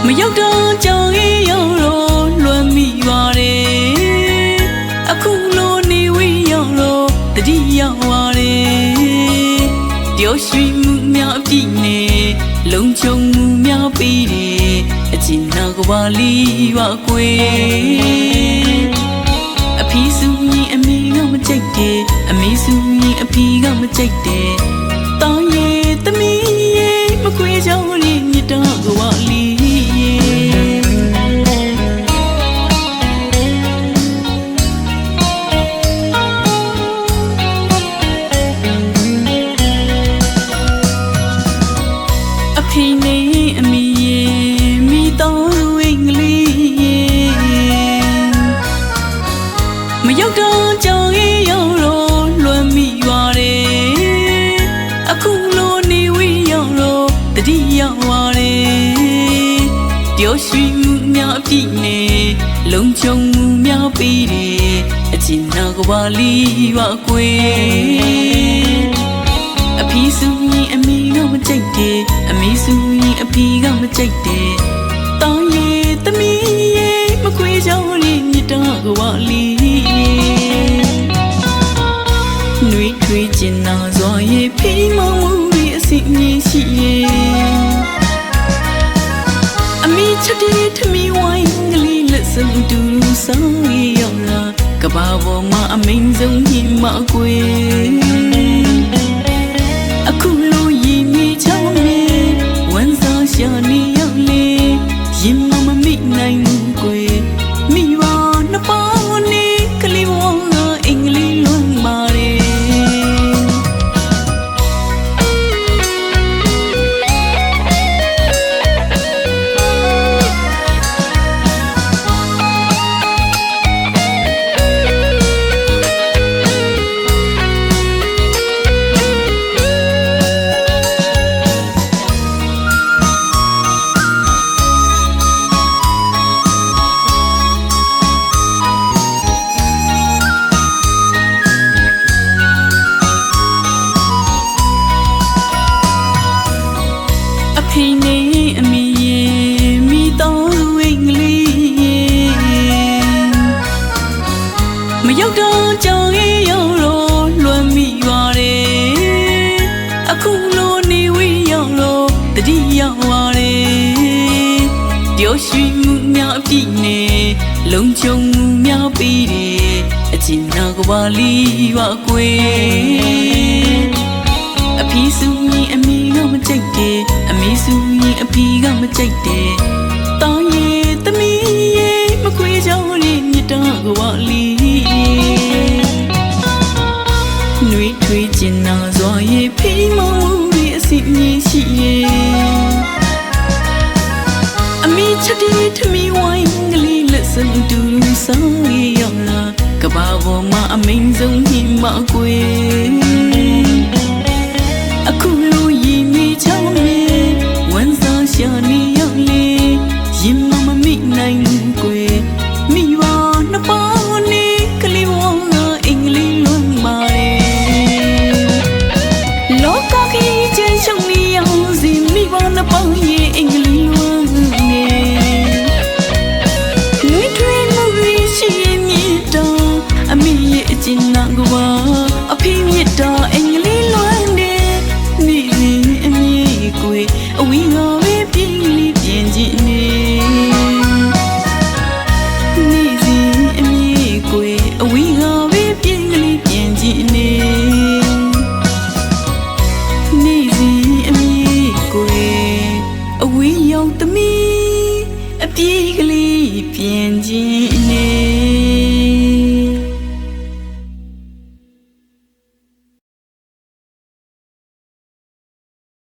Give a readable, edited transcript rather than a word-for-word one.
မရောက်တော့ကြောင်ရင်ရောက်တော့လွမ်းမိပါတယ်အခုလိုနေဝေးရောက်တော့တတိရောက်ပါတယ်ပျော်ရွှင်မှုများအပြည့်နဲ့လုံခြုံမှုများပေးတယ်အချစ်နာကဘာလီပါကွယ်အဖေစုရင်အမေကမကြိုက်တယ်အမေစုရင်အဖေကမကြိုက်တယ်တောင်းရဲ့သမီးရဲ့မခွေကြောင်လေးမြတ်တော်ကဘာလီမရောက်တော့ကြောင်ရင်ရောက်တော့လွမ်းမိပါတယ်အခုလိုနေဝေးရောက်တော့တတိရောက်ပါတယ်ပျော်ရွှင်မှုများအပြည့်နဲ့လုံခြုံမှုများပေးတယ်အချစ်နာကဘာလီပါကွယ်အဖေစုရင်အမေကမကြိုက်တယ်အမေစုရင်အဖေကမကြိုက်တယ်တောင်းရဲ့သမီးရဲ့မခွေကြောင်လေးမြတ်တော်ကဘာလီနှွေးထွေးကျင်နာစွာရဲ့ဖိမောမှုတွေအစီအငြင်းရှိရဲ့အမေချစ်တဲ့ထမီဝိုင်းကလေးလက်စံတူဆောင်ရောက်လာကဘာပေါ်မှာအမင်းဆုံးညင်မကွယ်အခုလိုရင်မြေချောင်းနဲ့ဝန်ဆောင်ရှာနေရောက်လေရင်မမိနိုင်ဘူးကွယ်မိဘနှစ်ပေါင်းနဲ့ကလေးဝေါအင်္ဂလိပ်လွန်ပါတယ်ဖိနေအမီရဲ့မိတော်ဝိတ်ကလေးမရောက်တော့ကြောင်ရင်ရောက်တော့လွမ်းမိပါတယ်အခုလိုနေဝေးရောက်တော့တတိရောက်ပါတယ်ပျော်ရွှင်မှုများအပြည့်နဲ့လုံခြုံမှုများပေးတယ်အချစ်နာကဘာလီပါကွယ်အဖေစုရင်အမေကမကြိုက်တယ်အမေစုရင်အဖေကမကြိုက်တယ်တောင်းရဲ့သမီးရဲ့မခွေကြောင်လေးမြတ်တော်ကဘာလီနှွေးထွေးကျင်နာစွာရဲ့ဖိမောမှုတွေအစီအငြင်းရှိရဲ့အမေချစ်တဲ့ထမီဝိုင်းကလေးလက်စံတူဆောင်ရောက်လာကဘာပေါ်မှာအမင်းဆုံးညင်မကွယ်အခုလိုရင်မြေချောင်းနဲ့ဝန်ဆောင်ရှာနေရောက်လေရင်မမိနိုင်ဘူးကွယ်မိဘနှစ်ပေါင်းနဲ့ကလေးဝေါအင်္ဂလိပ်လွန်ပါတယ်လောကကြီးကျဉ်ချုပ်နေအောင်စီမိဘနှစ်ပေါင်းရဲ့အင်္ဂလိပ်လွန်နေနှွေးထွေးမှုရှိရဲ့မြတ်တော်အမေရဲ့အကျဉ်းနာကဘာအဖေမြတ်တော်အင်္ဂလိပ်လွန်အဝီငါဝေးပြင်းလေးပြင်ကြည့်နေနေစီအမြေကွယ်အဝီငါဝေးပြင်းလေးပြင်ကြည့်နေနေစီအမြေကွယ်အဝီရောက်သမီးအပြေ